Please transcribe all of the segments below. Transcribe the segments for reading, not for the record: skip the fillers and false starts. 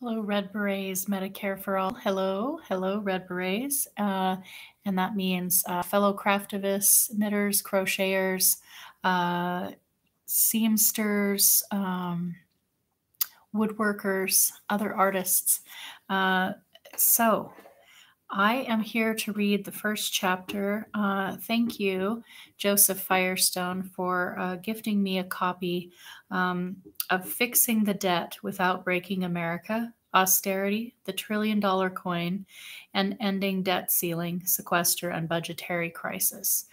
Hello, Red Berets, Medicare for All. Hello, hello, Red Berets. And that means fellow craftivists, knitters, crocheters, uh, seamsters, woodworkers, other artists. Uh, so, I am here to read the first chapter. Thank you, Joseph Firestone, for gifting me a copy of Fixing the Debt Without Breaking America, Austerity, the $1 trillion Coin, and Ending Debt Ceiling, Sequester, and Budgetary Crisis.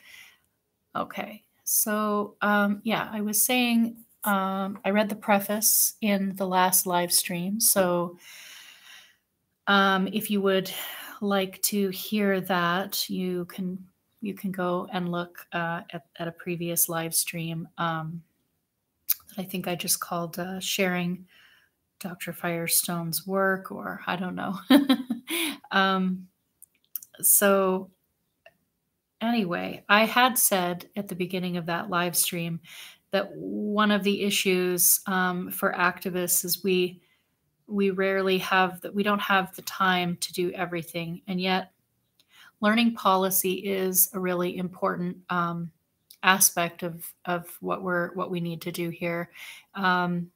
Okay, so yeah, I was saying I read the preface in the last live stream. So if you would like to hear that, you can go and look at a previous live stream that I think I just called sharing Dr. Firestone's work, or I don't know. So anyway, I had said at the beginning of that live stream that one of the issues for activists is we rarely have that we don't have the time to do everything, and yet learning policy is a really important aspect of what we need to do here. And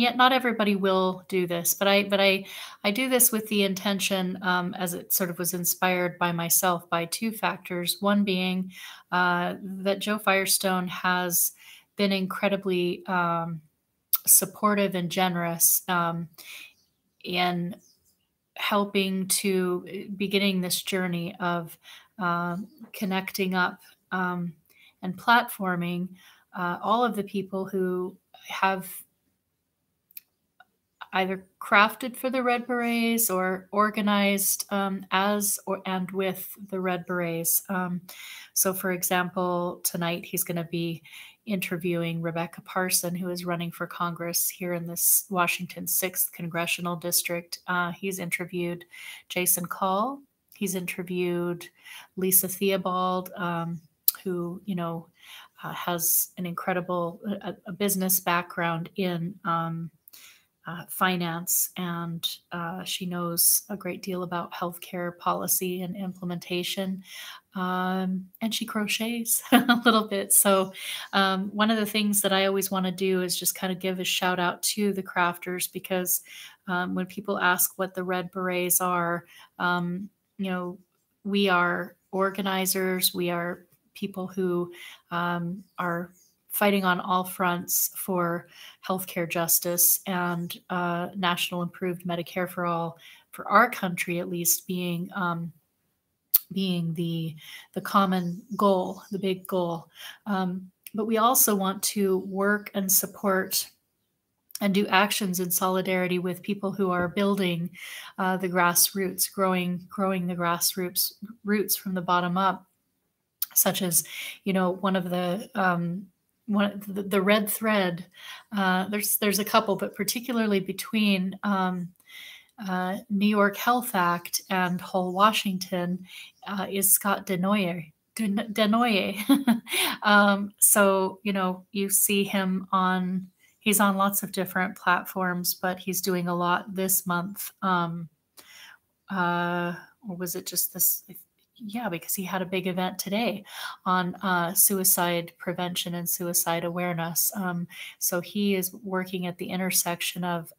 yet not everybody will do this, but I do this with the intention, as it sort of was inspired by myself, by two factors. One being that Joe Firestone has been incredibly supportive and generous in helping to beginning this journey of connecting up and platforming all of the people who have either crafted for the Red Berets or organized as or and with the Red Berets. So, for example, tonight he's going to be interviewing Rebecca Parson, who is running for Congress here in this Washington 6th Congressional District. He's interviewed Jason Call. He's interviewed Lisa Theobald, who, has an incredible a business background in finance, and she knows a great deal about healthcare policy and implementation. And she crochets a little bit. So one of the things that I always want to do is just kind of give a shout out to the crafters, because when people ask what the Red Berets are, we are organizers. We are people who are fighting on all fronts for healthcare justice and national improved Medicare for all, for our country at least, being the common goal, the big goal. But we also want to work and support and do actions in solidarity with people who are building the grassroots, growing the grassroots roots from the bottom up, such as, one of the red thread. There's a couple, but particularly between New York Health Act and Whole Washington is Scott Denoyer. So you see him he's on lots of different platforms, but he's doing a lot this month. Or was it just this? Yeah, because he had a big event today on suicide prevention and suicide awareness. So he is working at the intersection of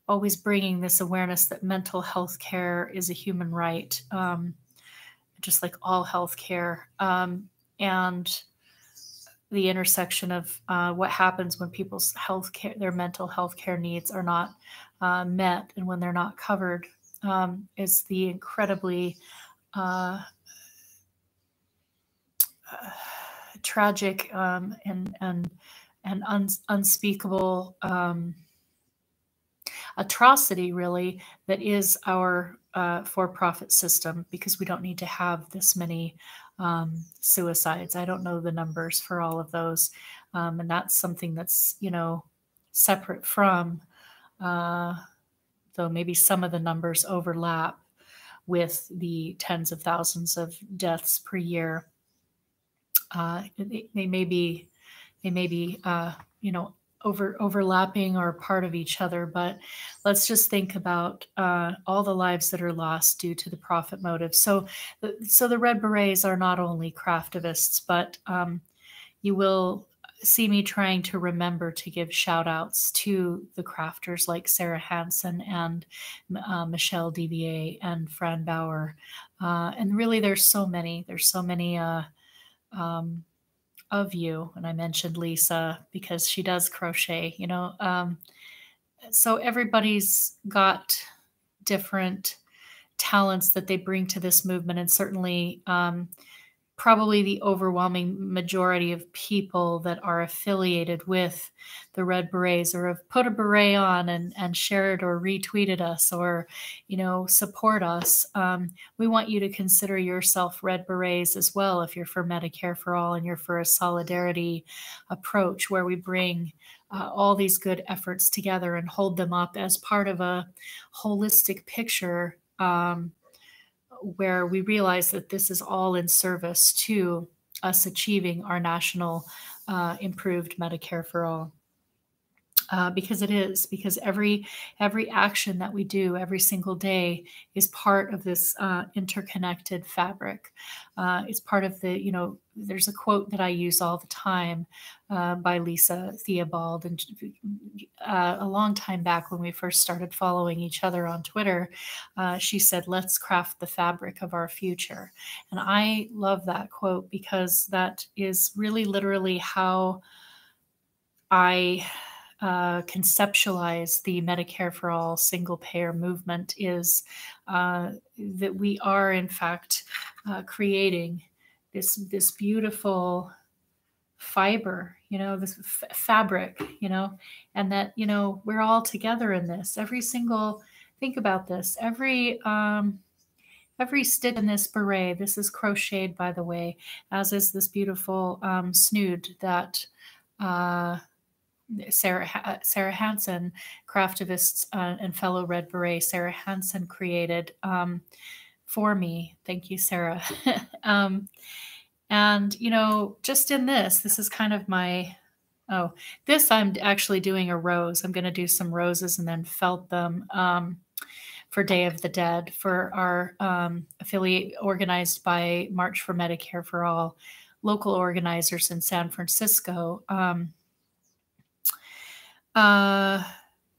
always bringing this awareness that mental health care is a human right, just like all health care, and the intersection of what happens when people's their mental health care needs are not met, and when they're not covered. Is the incredibly tragic and unspeakable atrocity, really, that is our for-profit system, because we don't need to have this many suicides. I don't know the numbers for all of those, and that's something that's separate from. Though maybe some of the numbers overlap with the tens of thousands of deaths per year. They may be overlapping or part of each other, but let's just think about all the lives that are lost due to the profit motive. So the Red Berets are not only craftivists, but you will see me trying to remember to give shout outs to the crafters like Sarah Hansen and Michelle Devier and Fran Bauer. And really, there's so many um, of you. And I mentioned Lisa because she does crochet, so everybody's got different talents that they bring to this movement. And certainly, probably the overwhelming majority of people that are affiliated with the Red Berets or have put a beret on and shared or retweeted us or, support us. We want you to consider yourself Red Berets as well if you're for Medicare for All and you're for a solidarity approach where we bring all these good efforts together and hold them up as part of a holistic picture, where we realize that this is all in service to us achieving our national improved Medicare for All. Because it is, because every action that we do every single day is part of this interconnected fabric. It's part of there's a quote that I use all the time by Lisa Theobald, and a long time back when we first started following each other on Twitter, she said, "Let's craft the fabric of our future." And I love that quote because that is really literally how I conceptualize the Medicare for All single payer movement, is that we are in fact creating this beautiful fiber, this fabric, and that we're all together in this. Think about this. Every stitch in this beret, this is crocheted, by the way, as is this beautiful snood that Sarah Hansen, craftivist and fellow Red Beret, Sarah Hansen created for me. Thank you, Sarah. And, just in this is kind of this I'm actually doing a rose. I'm going to do some roses and then felt them for Day of the Dead for our affiliate organized by March for Medicare for All, local organizers in San Francisco.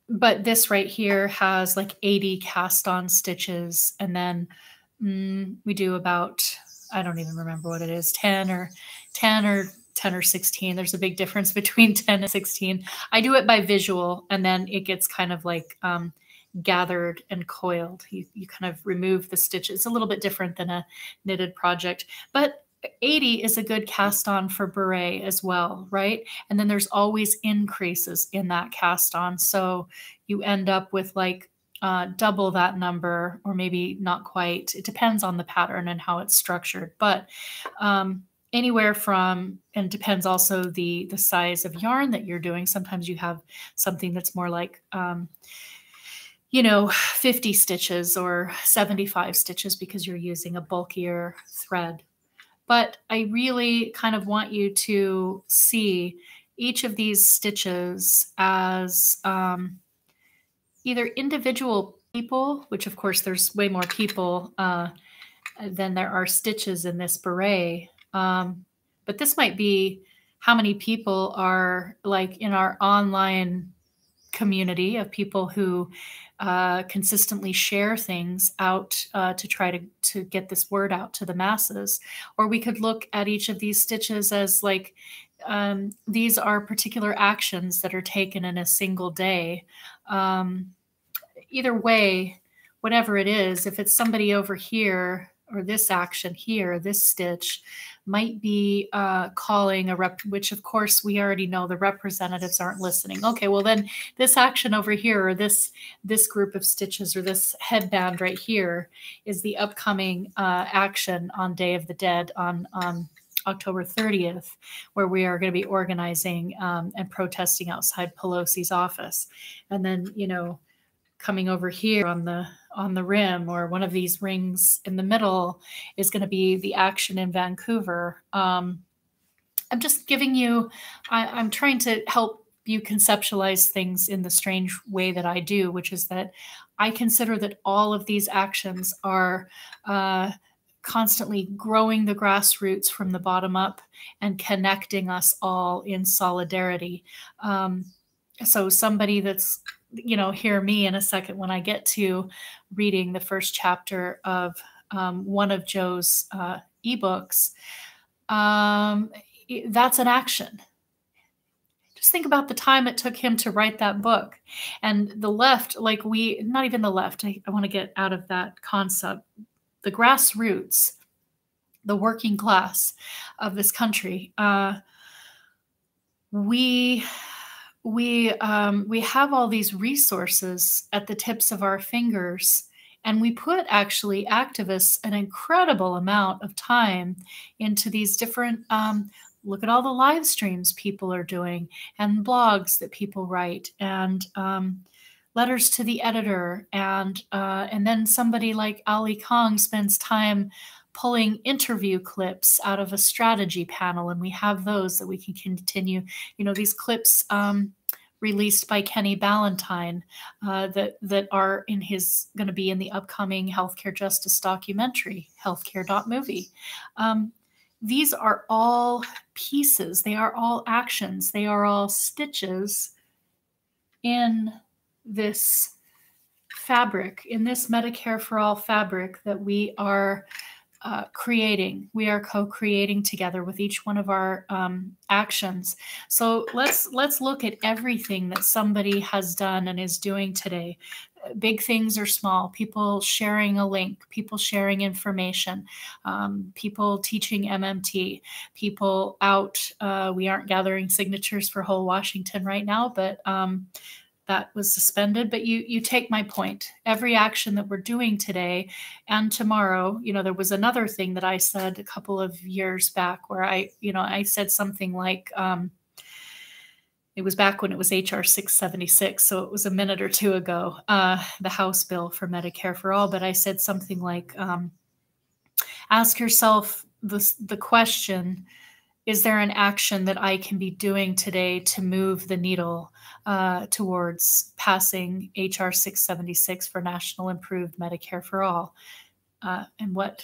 But this right here has like 80 cast on stitches. And then we do about, I don't even remember what it is, 10 or 16. There's a big difference between 10 and 16. I do it by visual, and then it gets kind of like gathered and coiled. You kind of remove the stitches. It's a little bit different than a knitted project, but 80 is a good cast on for beret as well, right? And then there's always increases in that cast on. So you end up with like double that number, or maybe not quite. It depends on the pattern and how it's structured, but anywhere from, and it depends also the size of yarn that you're doing. Sometimes you have something that's more like 50 stitches or 75 stitches because you're using a bulkier thread. But I really kind of want you to see each of these stitches as either individual people, which of course there's way more people than there are stitches in this beret. But this might be how many people are like in our online community of people who consistently share things out to try to get this word out to the masses. Or we could look at each of these stitches as like, these are particular actions that are taken in a single day. Either way, whatever it is, if it's somebody over here or this action here, this stitch might be calling a rep, which of course we already know the representatives aren't listening. Okay, well then this action over here, or this group of stitches, or this headband right here is the upcoming action on Day of the Dead on October 30th, where we are going to be organizing and protesting outside Pelosi's office. And then, coming over here on the rim, or one of these rings in the middle, is going to be the action in Vancouver. I'm just giving you, I'm trying to help you conceptualize things in the strange way that I do, which is that I consider that all of these actions are constantly growing the grassroots from the bottom up and connecting us all in solidarity. So somebody that's, hear me in a second when I get to reading the first chapter of one of Joe's ebooks, that's an action. Just think about the time it took him to write that book. And the left, not even the left, I want to get out of that concept. The grassroots, the working class of this country, we have all these resources at the tips of our fingers, and we put actually activists an incredible amount of time into these different look at all the live streams people are doing and blogs that people write and letters to the editor, and then somebody like Ali Kong spends time pulling interview clips out of a strategy panel, and we have those that we can continue. These clips released by Kenny Ballantyne that are going to be in the upcoming healthcare justice documentary, healthcare.movie. These are all pieces. They are all actions. They are all stitches in this fabric, in this Medicare for All fabric that we are creating. We are co-creating together with each one of our actions. So let's look at everything that somebody has done and is doing today. Big things or small, people sharing a link, people sharing information, people teaching MMT, people out. We aren't gathering signatures for whole Washington right now, but that was suspended. But you take my point. Every action that we're doing today and tomorrow, there was another thing that I said a couple of years back where I said something like, it was back when it was HR 676, so it was a minute or two ago, the House bill for Medicare for All. But I said something like, ask yourself the question, is there an action that I can be doing today to move the needle towards passing HR 676 for National Improved Medicare for All? And what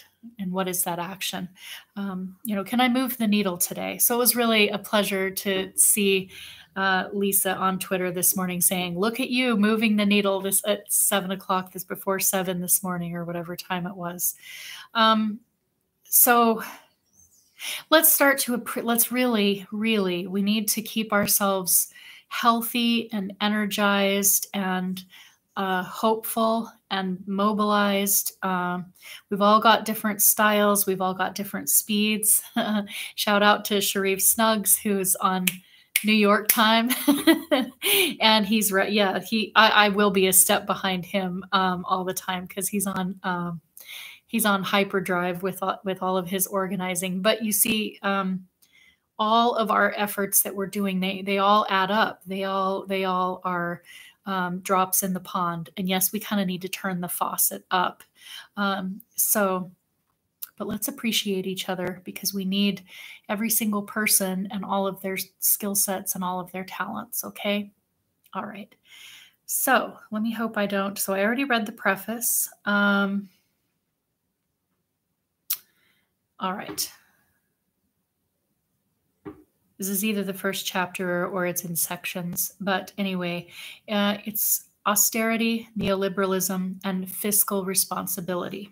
is that action? Can I move the needle today? So it was really a pleasure to see Lisa on Twitter this morning saying, look at you moving the needle this at 7 o'clock, this before 7 this morning, or whatever time it was. So let's really, we need to keep ourselves healthy and energized and hopeful and mobilized. We've all got different styles. We've all got different speeds. Shout out to Sharif Snuggs, who's on New York time. And he's right. Yeah, I will be a step behind him all the time because he's on hyperdrive with all of his organizing. But you see, all of our efforts that we're doing, they all add up. They all are drops in the pond. And yes, we kind of need to turn the faucet up. But let's appreciate each other, because we need every single person and all of their skill sets and all of their talents. Okay. All right. So let me hope I don't. So I already read the preface. All right. This is either the first chapter or it's in sections. But anyway, it's austerity, neoliberalism, and fiscal responsibility.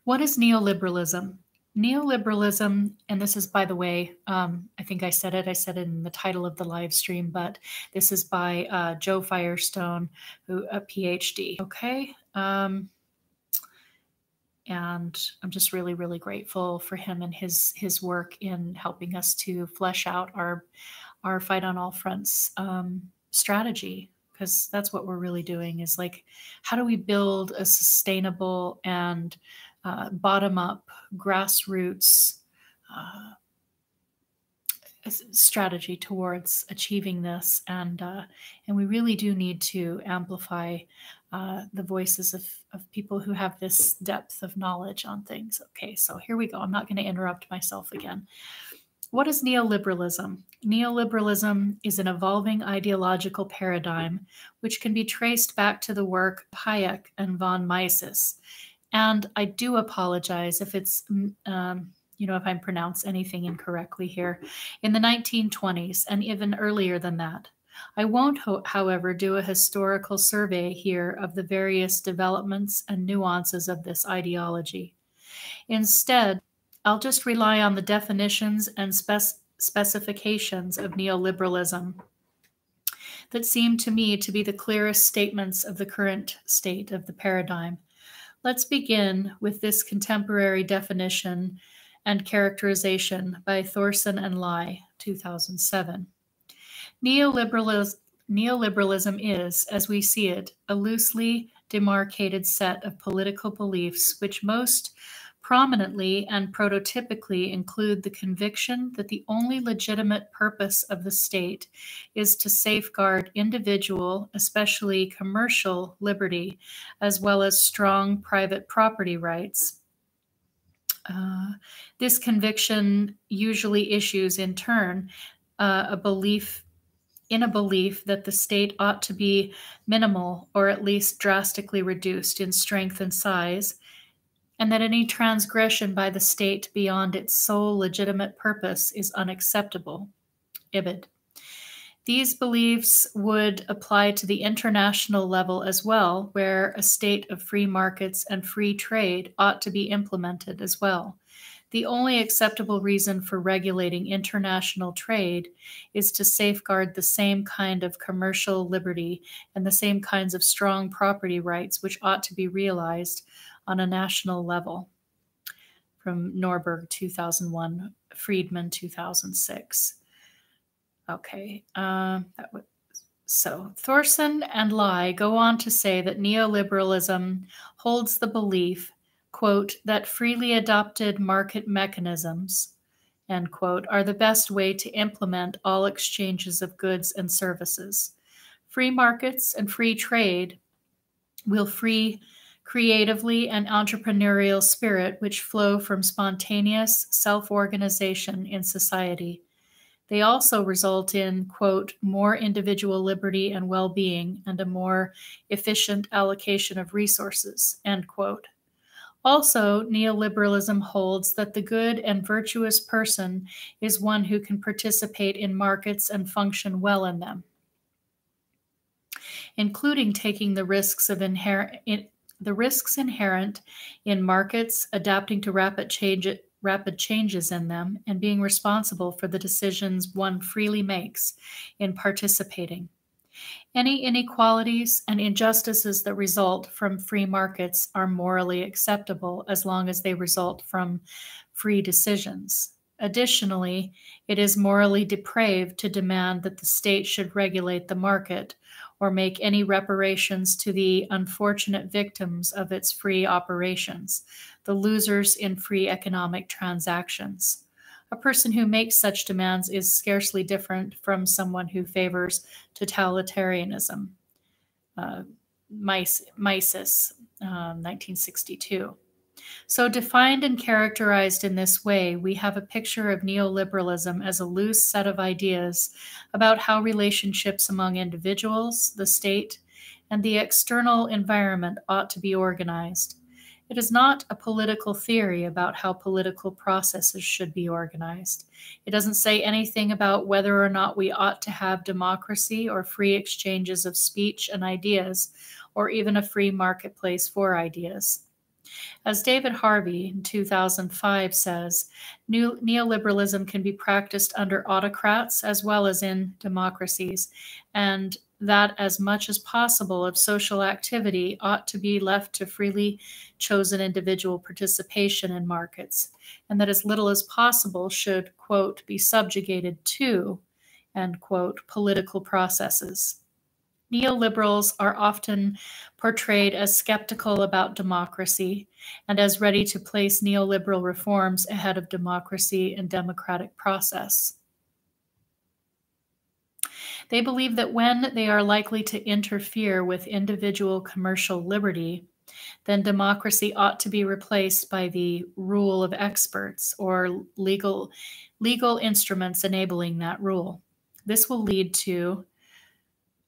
What is neoliberalism? Neoliberalism, and this is, by the way, I think I said it in the title of the live stream, but this is by Joe Firestone, a PhD. Okay. And I'm just really, really grateful for him and his work in helping us to flesh out our fight on all fronts strategy, because that's what we're really doing, is like, how do we build a sustainable and bottom-up grassroots strategy towards achieving this, and we really do need to amplify the voices of people who have this depth of knowledge on things. Okay, so here we go. I'm not going to interrupt myself again. What is neoliberalism? Neoliberalism is an evolving ideological paradigm which can be traced back to the work of Hayek and von Mises. And I do apologize if if I'm pronounced anything incorrectly here. In the 1920s and even earlier than that. I won't, however, do a historical survey here of the various developments and nuances of this ideology. Instead, I'll just rely on the definitions and specifications of neoliberalism that seem to me to be the clearest statements of the current state of the paradigm. Let's begin with this contemporary definition and characterization by Thorson and Lai, 2007. Neoliberalism is, as we see it, a loosely demarcated set of political beliefs which most prominently and prototypically include the conviction that the only legitimate purpose of the state is to safeguard individual, especially commercial, liberty, as well as strong private property rights. This conviction usually issues, in turn, a belief that the state ought to be minimal or at least drastically reduced in strength and size, and that any transgression by the state beyond its sole legitimate purpose is unacceptable. Ibid. These beliefs would apply to the international level as well, where a state of free markets and free trade ought to be implemented as well. The only acceptable reason for regulating international trade is to safeguard the same kind of commercial liberty and the same kinds of strong property rights which ought to be realized on a national level. From Norberg, 2001, Friedman, 2006. Okay, so Thorson and Lai go on to say that neoliberalism holds the belief, quote, that freely adopted market mechanisms, end quote, are the best way to implement all exchanges of goods and services. Free markets and free trade will free creatively and entrepreneurial spirit which flow from spontaneous self-organization in society. They also result in, quote, more individual liberty and well-being and a more efficient allocation of resources, end quote. Also, neoliberalism holds that the good and virtuous person is one who can participate in markets and function well in them, including taking the risks inherent in markets, adapting to rapid changes in them, and being responsible for the decisions one freely makes in participating. Any inequalities and injustices that result from free markets are morally acceptable as long as they result from free decisions. Additionally, it is morally depraved to demand that the state should regulate the market or make any reparations to the unfortunate victims of its free operations, the losers in free economic transactions. A person who makes such demands is scarcely different from someone who favors totalitarianism. Mises, 1962. So defined and characterized in this way, we have a picture of neoliberalism as a loose set of ideas about how relationships among individuals, the state, and the external environment ought to be organized. It is not a political theory about how political processes should be organized. It doesn't say anything about whether or not we ought to have democracy or free exchanges of speech and ideas, or even a free marketplace for ideas. As David Harvey in 2005 says, neoliberalism can be practiced under autocrats as well as in democracies, and that as much as possible of social activity ought to be left to freely chosen individual participation in markets, and that as little as possible should, quote, be subjugated to, end quote, political processes. Neoliberals are often portrayed as skeptical about democracy and as ready to place neoliberal reforms ahead of democracy and democratic process. They believe that when they are likely to interfere with individual commercial liberty, then democracy ought to be replaced by the rule of experts or legal instruments enabling that rule. This will lead to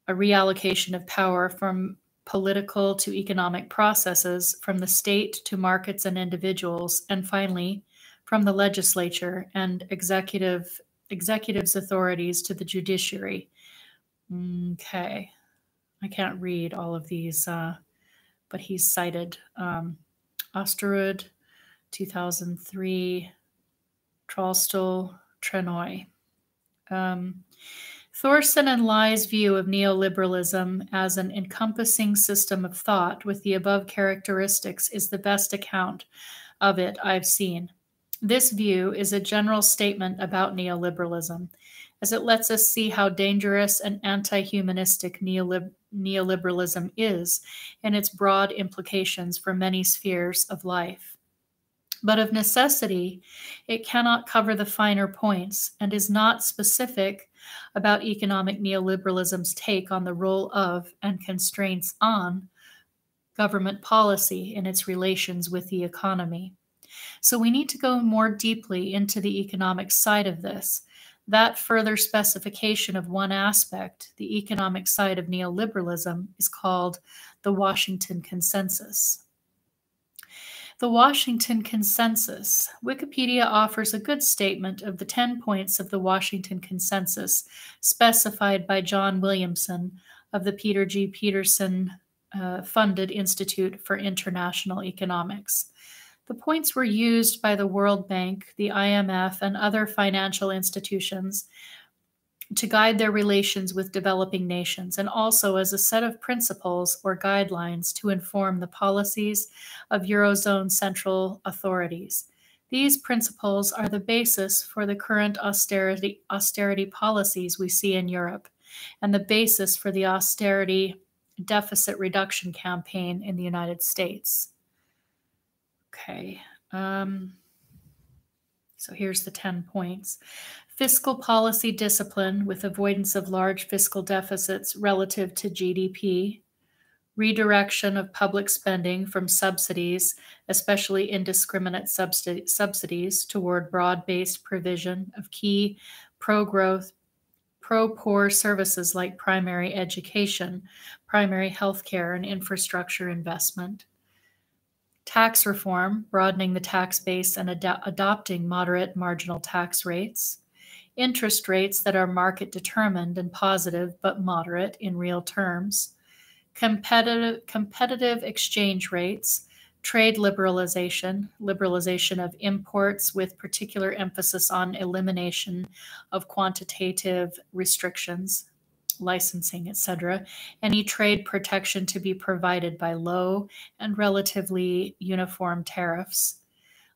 a reallocation of power from political to economic processes, from the state to markets and individuals, and finally, from the legislature and executive's authorities to the judiciary. Okay, I can't read all of these, but he's cited Austerity, 2003, Trollstall, Trenoy. Thorson and Lye's view of neoliberalism as an encompassing system of thought with the above characteristics is the best account of it I've seen. This view is a general statement about neoliberalism, as it lets us see how dangerous and anti-humanistic neoliberalism is and its broad implications for many spheres of life. But of necessity, it cannot cover the finer points and is not specific about economic neoliberalism's take on the role of and constraints on government policy in its relations with the economy. So we need to go more deeply into the economic side of this. That further specification of one aspect, the economic side of neoliberalism, is called the Washington Consensus. The Washington Consensus. Wikipedia offers a good statement of the 10 points of the Washington Consensus specified by John Williamson of the Peter G. Peterson funded Institute for International Economics. The points were used by the World Bank, the IMF, and other financial institutions to guide their relations with developing nations, and also as a set of principles or guidelines to inform the policies of Eurozone central authorities. These principles are the basis for the current austerity policies we see in Europe, and the basis for the austerity deficit reduction campaign in the United States. Okay. So here's the 10 points. Fiscal policy discipline with avoidance of large fiscal deficits relative to GDP. Redirection of public spending from subsidies, especially indiscriminate subsidies, toward broad-based provision of key pro-growth, pro-poor services like primary education, primary health care, and infrastructure investment. Tax reform, broadening the tax base and adopting moderate marginal tax rates. Interest rates that are market determined and positive but moderate in real terms. Competitive exchange rates. Trade liberalization of imports with particular emphasis on elimination of quantitative restrictions, licensing, etc., any trade protection to be provided by low and relatively uniform tariffs,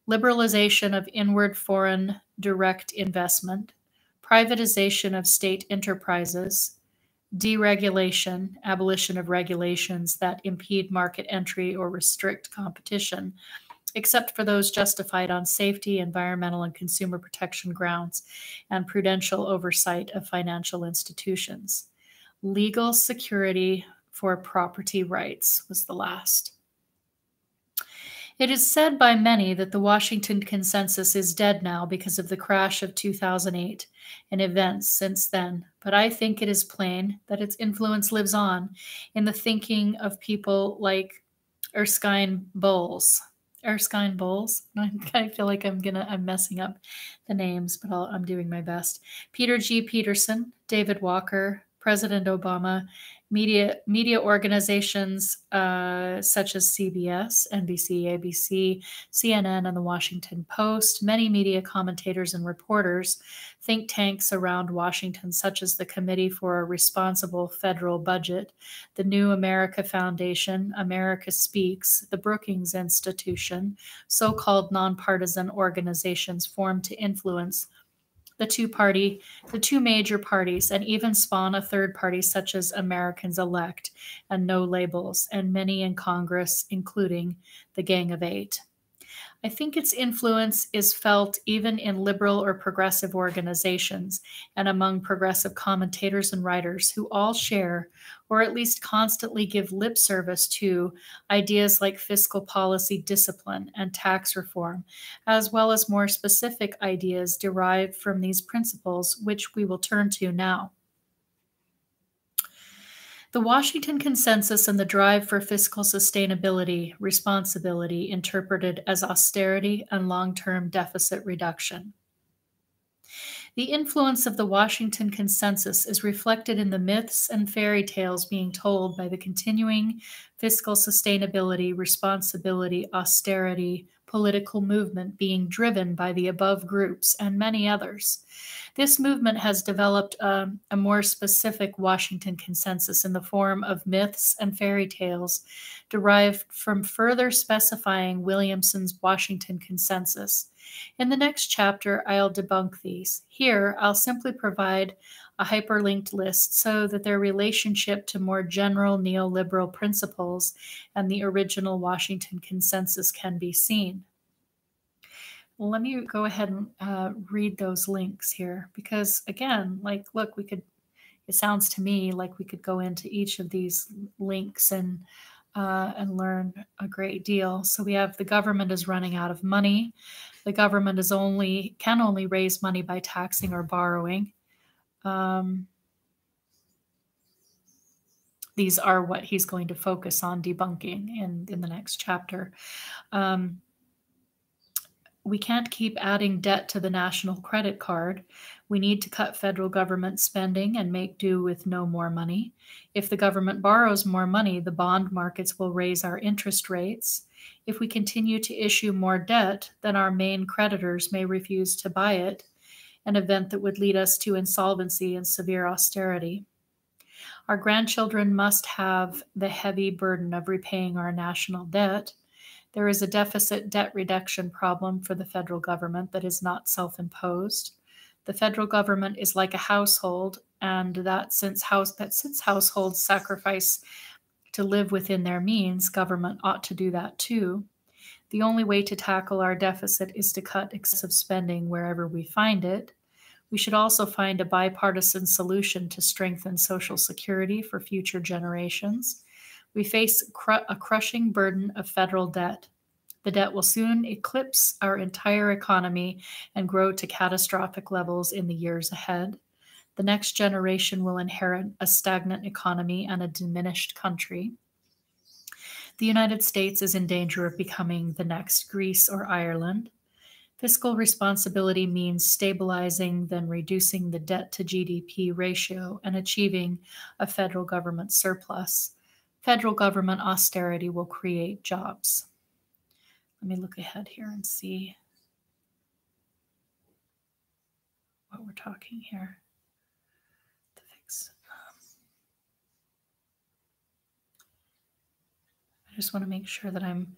liberalization of inward foreign direct investment, privatization of state enterprises, deregulation, abolition of regulations that impede market entry or restrict competition, except for those justified on safety, environmental, and consumer protection grounds, and prudential oversight of financial institutions. Legal security for property rights was the last. It is said by many that the Washington Consensus is dead now because of the crash of 2008 and events since then, but I think it is plain that its influence lives on in the thinking of people like Erskine Bowles. Erskine Bowles? I feel like I'm messing up the names, but I'm doing my best. Peter G. Peterson, David Walker, President Obama, media organizations such as CBS, NBC, ABC, CNN, and the Washington Post, many media commentators and reporters, think tanks around Washington such as the Committee for a Responsible Federal Budget, the New America Foundation, America Speaks, the Brookings Institution, so-called nonpartisan organizations formed to influence the two major parties, and even spawn a third party such as Americans Elect and No Labels, and many in Congress, including the Gang of Eight. I think its influence is felt even in liberal or progressive organizations and among progressive commentators and writers who all share, or at least constantly give lip service to, ideas like fiscal policy discipline and tax reform, as well as more specific ideas derived from these principles, which we will turn to now. The Washington Consensus and the drive for fiscal sustainability, responsibility, interpreted as austerity and long term deficit reduction. The influence of the Washington Consensus is reflected in the myths and fairy tales being told by the continuing fiscal sustainability, responsibility, austerity, political movement being driven by the above groups and many others. This movement has developed a more specific Washington Consensus in the form of myths and fairy tales derived from further specifying Williamson's Washington Consensus. In the next chapter, I'll debunk these. Here, I'll simply provide a hyperlinked list so that their relationship to more general neoliberal principles and the original Washington Consensus can be seen. Well, let me go ahead and read those links here because, again, like, look, it sounds to me like we could go into each of these links and learn a great deal. So we have the government is running out of money. The government can only raise money by taxing or borrowing. These are what he's going to focus on debunking in the next chapter. We can't keep adding debt to the national credit card. We need to cut federal government spending and make do with no more money. If the government borrows more money, the bond markets will raise our interest rates. If we continue to issue more debt, then our main creditors may refuse to buy it, an event that would lead us to insolvency and severe austerity. Our grandchildren must have the heavy burden of repaying our national debt. There is a deficit debt reduction problem for the federal government that is not self-imposed. The federal government is like a household, and that since households sacrifice to live within their means, government ought to do that too. The only way to tackle our deficit is to cut excessive spending wherever we find it. We should also find a bipartisan solution to strengthen Social Security for future generations. We face a crushing burden of federal debt. The debt will soon eclipse our entire economy and grow to catastrophic levels in the years ahead. The next generation will inherit a stagnant economy and a diminished country. The United States is in danger of becoming the next Greece or Ireland. Fiscal responsibility means stabilizing, then reducing the debt to GDP ratio and achieving a federal government surplus. Federal government austerity will create jobs. Let me look ahead here and see what we're talking here. To fix. I just want to make sure that I'm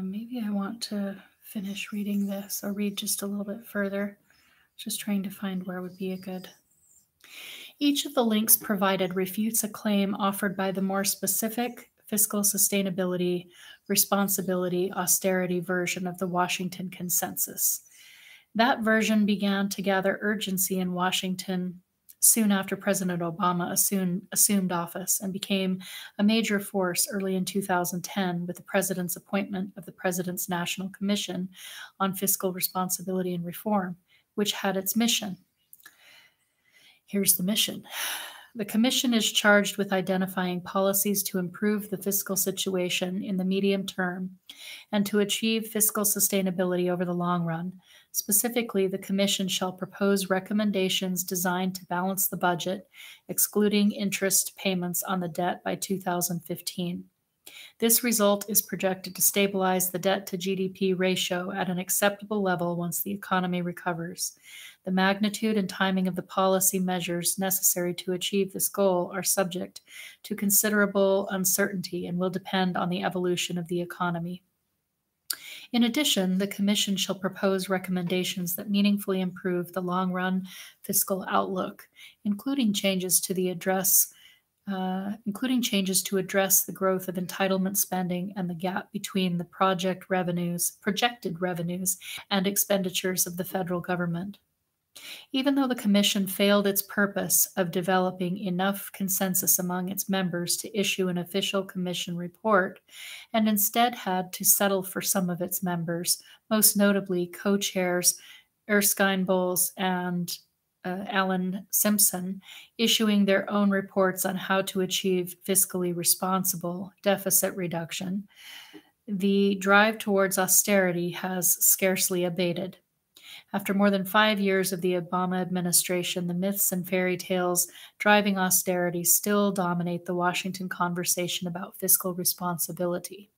maybe I want to finish reading this or read just a little bit further. Just trying to find where would be a good. Each of the links provided refutes a claim offered by the more specific fiscal sustainability, responsibility, austerity version of the Washington Consensus. That version began to gather urgency in Washington soon after President Obama assumed office and became a major force early in 2010 with the president's appointment of the President's National Commission on Fiscal Responsibility and Reform, which had its mission. Here's the mission. The commission is charged with identifying policies to improve the fiscal situation in the medium term and to achieve fiscal sustainability over the long run. Specifically, the commission shall propose recommendations designed to balance the budget, excluding interest payments on the debt by 2015. This result is projected to stabilize the debt to GDP ratio at an acceptable level once the economy recovers. The magnitude and timing of the policy measures necessary to achieve this goal are subject to considerable uncertainty and will depend on the evolution of the economy. In addition, the Commission shall propose recommendations that meaningfully improve the long-run fiscal outlook, including changes to address the growth of entitlement spending and the gap between the projected revenues and expenditures of the federal government. Even though the Commission failed its purpose of developing enough consensus among its members to issue an official Commission report, and instead had to settle for some of its members, most notably co-chairs Erskine Bowles and Alan Simpson, issuing their own reports on how to achieve fiscally responsible deficit reduction, the drive towards austerity has scarcely abated. After more than 5 years of the Obama administration, the myths and fairy tales driving austerity still dominate the Washington conversation about fiscal responsibility,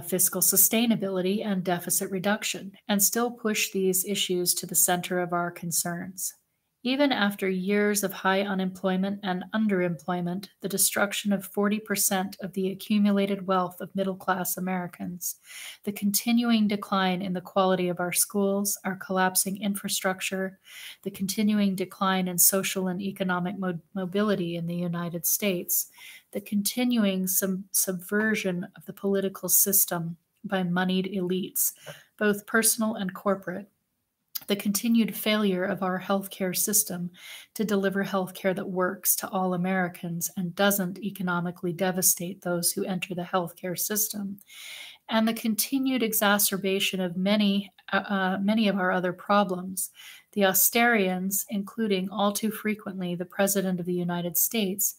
fiscal sustainability, and deficit reduction, and still push these issues to the center of our concerns. Even after years of high unemployment and underemployment, the destruction of 40% of the accumulated wealth of middle-class Americans, the continuing decline in the quality of our schools, our collapsing infrastructure, the continuing decline in social and economic mobility in the United States, the continuing subversion of the political system by moneyed elites, both personal and corporate, the continued failure of our healthcare system to deliver healthcare that works to all Americans and doesn't economically devastate those who enter the healthcare system, and the continued exacerbation of many of our other problems. The Austerians, including all too frequently the President of the United States,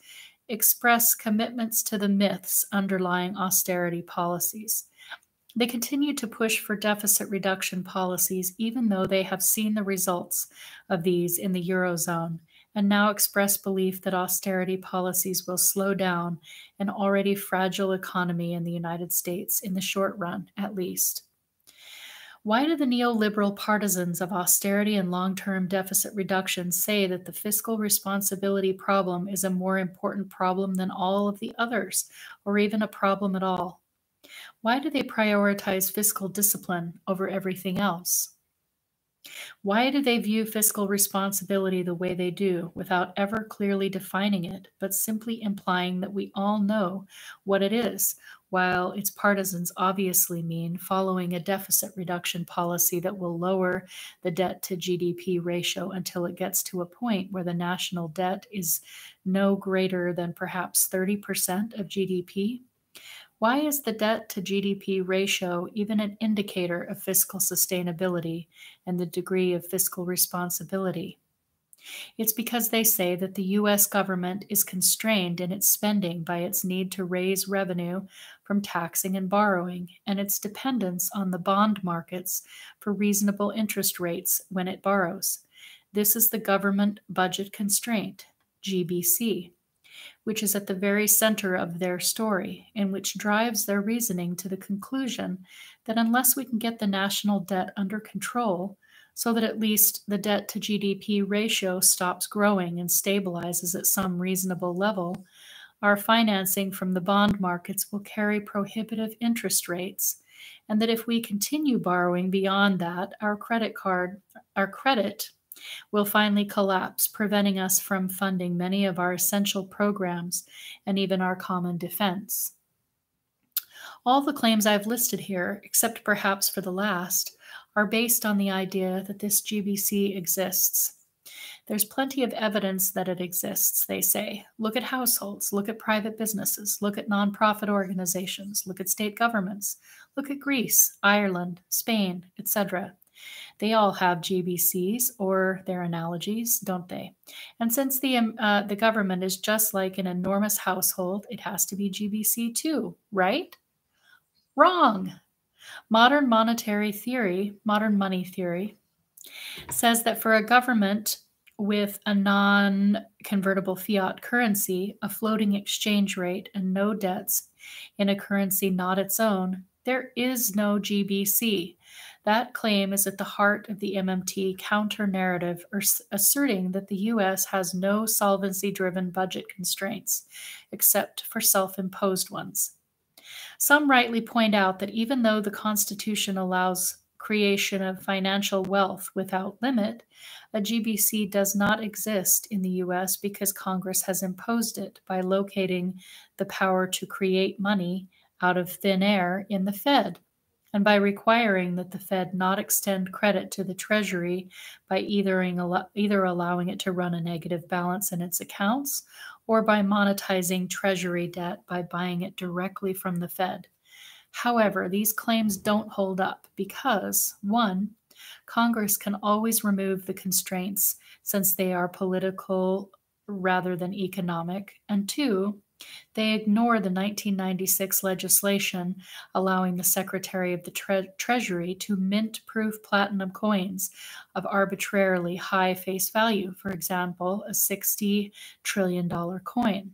express commitments to the myths underlying austerity policies. They continue to push for deficit reduction policies, even though they have seen the results of these in the Eurozone, and now express belief that austerity policies will slow down an already fragile economy in the United States, in the short run at least. Why do the neoliberal partisans of austerity and long-term deficit reduction say that the fiscal responsibility problem is a more important problem than all of the others, or even a problem at all? Why do they prioritize fiscal discipline over everything else? Why do they view fiscal responsibility the way they do, without ever clearly defining it, but simply implying that we all know what it is, while its partisans obviously mean following a deficit reduction policy that will lower the debt to GDP ratio until it gets to a point where the national debt is no greater than perhaps 30% of GDP? Why is the debt to GDP ratio even an indicator of fiscal sustainability and the degree of fiscal responsibility? It's because they say that the U.S. government is constrained in its spending by its need to raise revenue from taxing and borrowing, and its dependence on the bond markets for reasonable interest rates when it borrows. This is the government budget constraint, GBC, which is at the very center of their story, and which drives their reasoning to the conclusion that unless we can get the national debt under control, so that at least the debt to GDP ratio stops growing and stabilizes at some reasonable level, our financing from the bond markets will carry prohibitive interest rates, and that if we continue borrowing beyond that, our credit will finally collapse, preventing us from funding many of our essential programs and even our common defense. All the claims I've listed here, except perhaps for the last, are based on the idea that this GBC exists. There's plenty of evidence that it exists, they say. Look at households, look at private businesses, look at nonprofit organizations, look at state governments, look at Greece, Ireland, Spain, etc. They all have GBCs or their analogies, don't they? And since the government is just like an enormous household, it has to be GBC too, right? Wrong. Modern money theory, says that for a government with a non-convertible fiat currency, a floating exchange rate, and no debts in a currency not its own, there is no GBC. That claim is at the heart of the MMT counter-narrative, asserting that the U.S. has no solvency-driven budget constraints, except for self-imposed ones. Some rightly point out that even though the Constitution allows creation of financial wealth without limit, a GBC does not exist in the US because Congress has imposed it by locating the power to create money out of thin air in the Fed, and by requiring that the Fed not extend credit to the Treasury by either allowing it to run a negative balance in its accounts or by monetizing Treasury debt by buying it directly from the Fed. However, these claims don't hold up because, one, Congress can always remove the constraints since they are political rather than economic, and two, they ignore the 1996 legislation allowing the Secretary of the Treasury to mint-proof platinum coins of arbitrarily high face value, for example, a $60 trillion coin.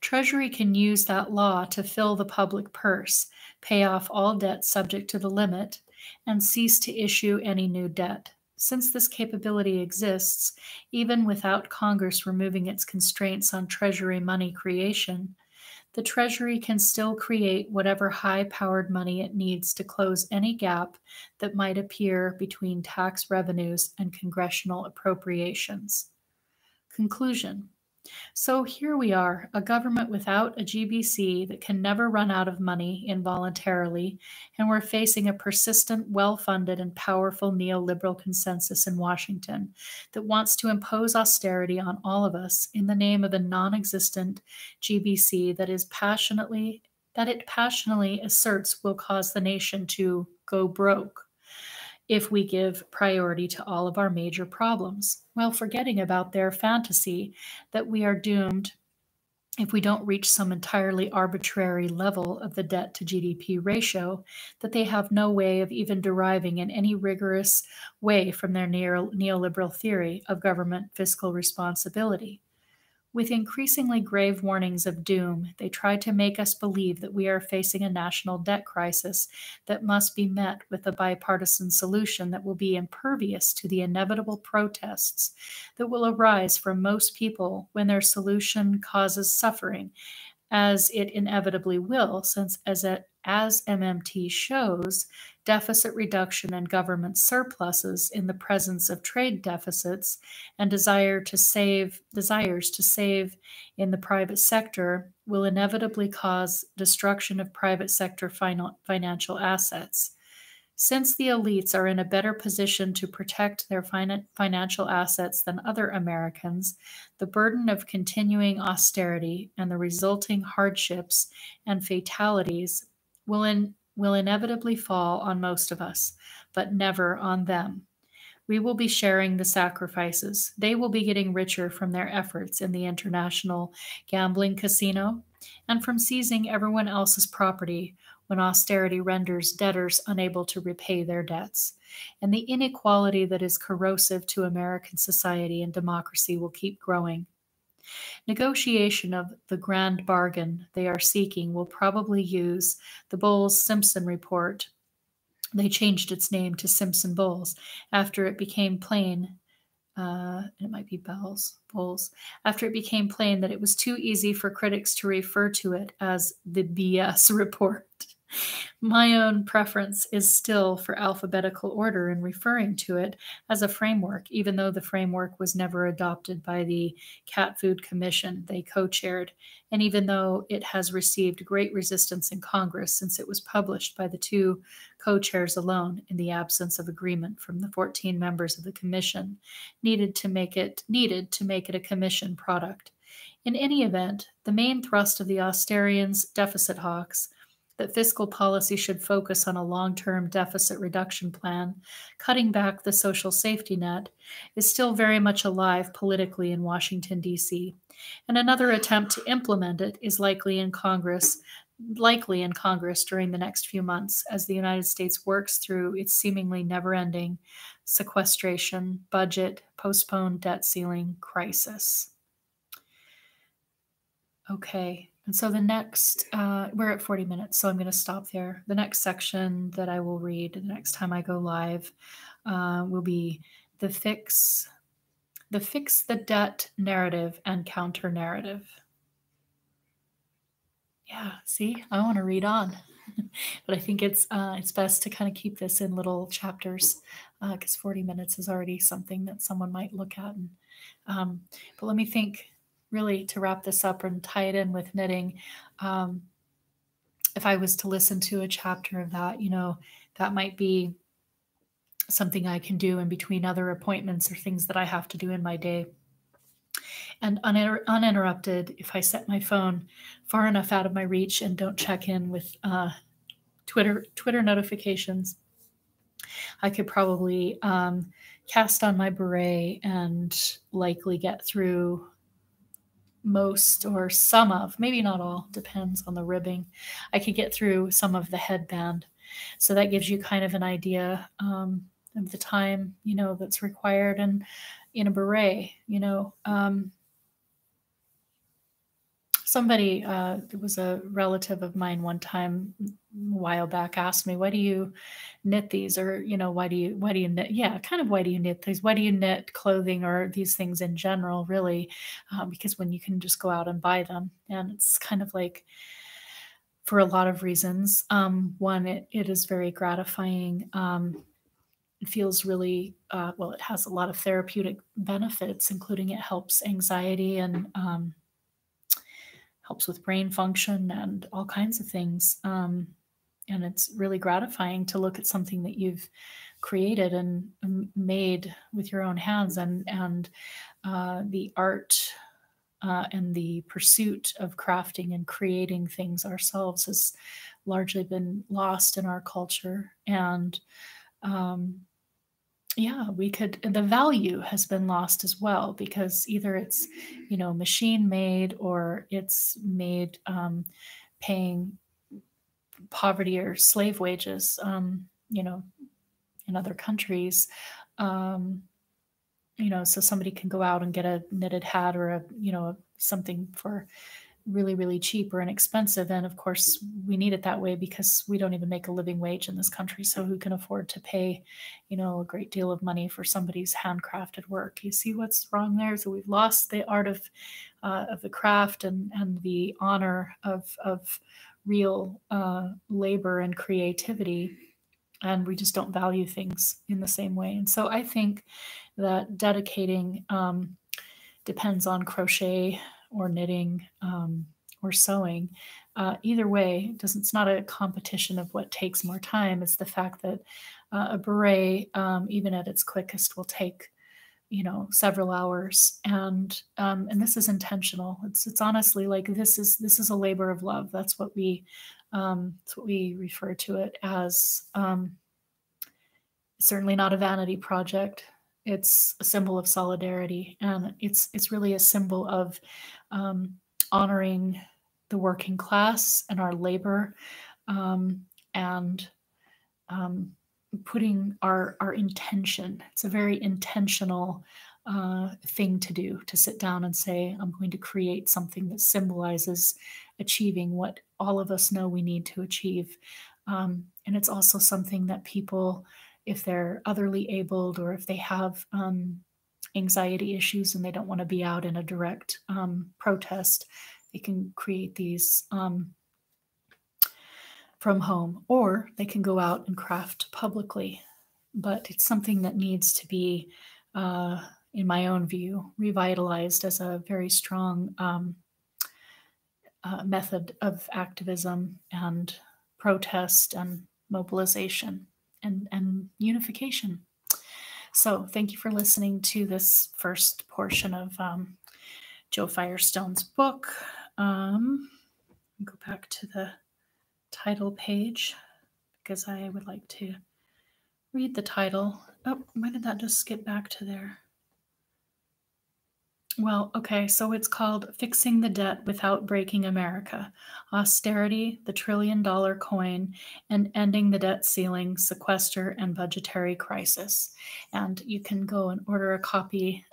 Treasury can use that law to fill the public purse, pay off all debt subject to the limit, and cease to issue any new debt. Since this capability exists, even without Congress removing its constraints on Treasury money creation, the Treasury can still create whatever high-powered money it needs to close any gap that might appear between tax revenues and congressional appropriations. Conclusion. So here we are, a government without a GBC that can never run out of money involuntarily, and we're facing a persistent, well-funded, and powerful neoliberal consensus in Washington that wants to impose austerity on all of us in the name of a non-existent GBC that it passionately asserts will cause the nation to go broke if we give priority to all of our major problems, while forgetting about their fantasy that we are doomed if we don't reach some entirely arbitrary level of the debt to GDP ratio that they have no way of even deriving in any rigorous way from their neoliberal theory of government fiscal responsibility. With increasingly grave warnings of doom, they try to make us believe that we are facing a national debt crisis that must be met with a bipartisan solution that will be impervious to the inevitable protests that will arise from most people when their solution causes suffering, as it inevitably will, since as MMT shows, deficit reduction and government surpluses in the presence of trade deficits and desires to save in the private sector will inevitably cause destruction of private sector financial assets. Since the elites are in a better position to protect their financial assets than other Americans, the burden of continuing austerity and the resulting hardships and fatalities will inevitably fall on most of us, but never on them. We will be sharing the sacrifices. They will be getting richer from their efforts in the international gambling casino and from seizing everyone else's property when austerity renders debtors unable to repay their debts. And the inequality that is corrosive to American society and democracy will keep growing. Negotiation of the grand bargain they are seeking will probably use the Bowles-Simpson report. They changed its name to Simpson-Bowles after it became plain it might be Bowles, after it became plain that it was too easy for critics to refer to it as the BS report. My own preference is still for alphabetical order in referring to it as a framework, even though the framework was never adopted by the Cat Food Commission they co-chaired, and even though it has received great resistance in Congress since it was published by the two co-chairs alone in the absence of agreement from the 14 members of the commission needed to make it a commission product. In any event, the main thrust of the Austerians' deficit hawks, that fiscal policy should focus on a long-term deficit reduction plan, cutting back the social safety net, is still very much alive politically in Washington, D.C., and another attempt to implement it is likely in Congress likely in Congress during the next few months as the United States works through its seemingly never-ending sequestration, budget, postponed debt ceiling crisis. Okay, and so the next, we're at 40 minutes, so I'm going to stop there. The next section that I will read the next time I go live will be the fix the debt narrative and counter narrative. Yeah, see, I want to read on, but I think it's best to kind of keep this in little chapters because 40 minutes is already something that someone might look at. And but let me think, really, to wrap this up and tie it in with knitting. If I was to listen to a chapter of that, that might be something I can do in between other appointments or things that I have to do in my day. And uninterrupted, if I set my phone far enough out of my reach and don't check in with Twitter notifications, I could probably cast on my beret and likely get through most or some of, maybe not all, depends on the ribbing. I could get through some of the headband. So that gives you kind of an idea of the time, that's required. And in a beret, somebody, it was a relative of mine one time a while back, asked me, why do you knit these? Or, why do you knit? Yeah, kind of, why do you knit these? Why do you knit clothing or these things in general, really? Because when you can just go out and buy them. And it's kind of like, for a lot of reasons. One, it is very gratifying. It feels really, it has a lot of therapeutic benefits, including it helps anxiety and helps with brain function and all kinds of things. And it's really gratifying to look at something that you've created and made with your own hands, and the art and the pursuit of crafting and creating things ourselves has largely been lost in our culture. And the value has been lost as well, because either it's, machine made, or it's made paying poverty or slave wages, in other countries. So somebody can go out and get a knitted hat or something for really, really cheap or inexpensive. And of course, we need it that way because we don't even make a living wage in this country. So who can afford to pay, a great deal of money for somebody's handcrafted work? You see what's wrong there? So we've lost the art of the craft and the honor of real labor and creativity. And we just don't value things in the same way. And so I think that dedicating depends on crochet or knitting or sewing. Either way, it's not a competition of what takes more time. It's the fact that a beret, even at its quickest, will take several hours, and this is intentional. It's honestly like this is a labor of love. That's what we refer to it as. Certainly not a vanity project. It's a symbol of solidarity, and it's really a symbol of honoring the working class and our labor, and putting our intention. It's a very intentional thing to do, to sit down and say, I'm going to create something that symbolizes achieving what all of us know we need to achieve. And it's also something that people, if they're otherly abled or if they have anxiety issues and they don't want to be out in a direct protest, they can create these from home, or they can go out and craft publicly. But it's something that needs to be, in my own view, revitalized as a very strong method of activism and protest and mobilization and unification. So thank you for listening to this first portion of Joe Firestone's book. Go back to the title page because I would like to read the title. Oh, why did that just skip back to there? Well, okay, so it's called Fixing the Debt Without Breaking America: Austerity, the $1 trillion Coin, and Ending the Debt Ceiling, Sequester, and Budgetary Crisis. And you can go and order a copy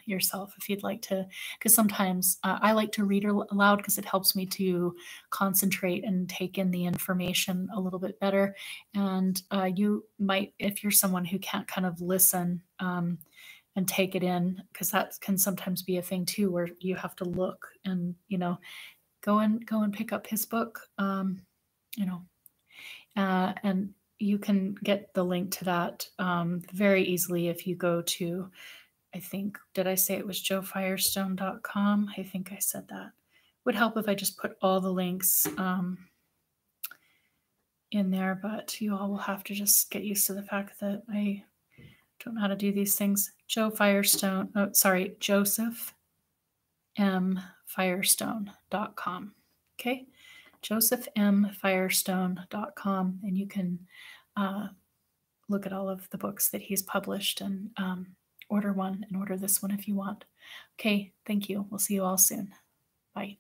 yourself if you'd like to, because sometimes I like to read aloud because it helps me to concentrate and take in the information a little bit better. And you might, if you're someone who can't kind of listen, and take it in, because that can sometimes be a thing too where you have to look and go and pick up his book, you know and you can get the link to that very easily if you go to, I think, did I say it was joefirestone.com? I think I said that. Would help if I just put all the links in there, but you all will have to just get used to the fact that I don't know how to do these things. josephmfirestone.com. Okay, josephmfirestone.com, and you can look at all of the books that he's published and order one and order this one if you want. Okay, thank you. We'll see you all soon. Bye.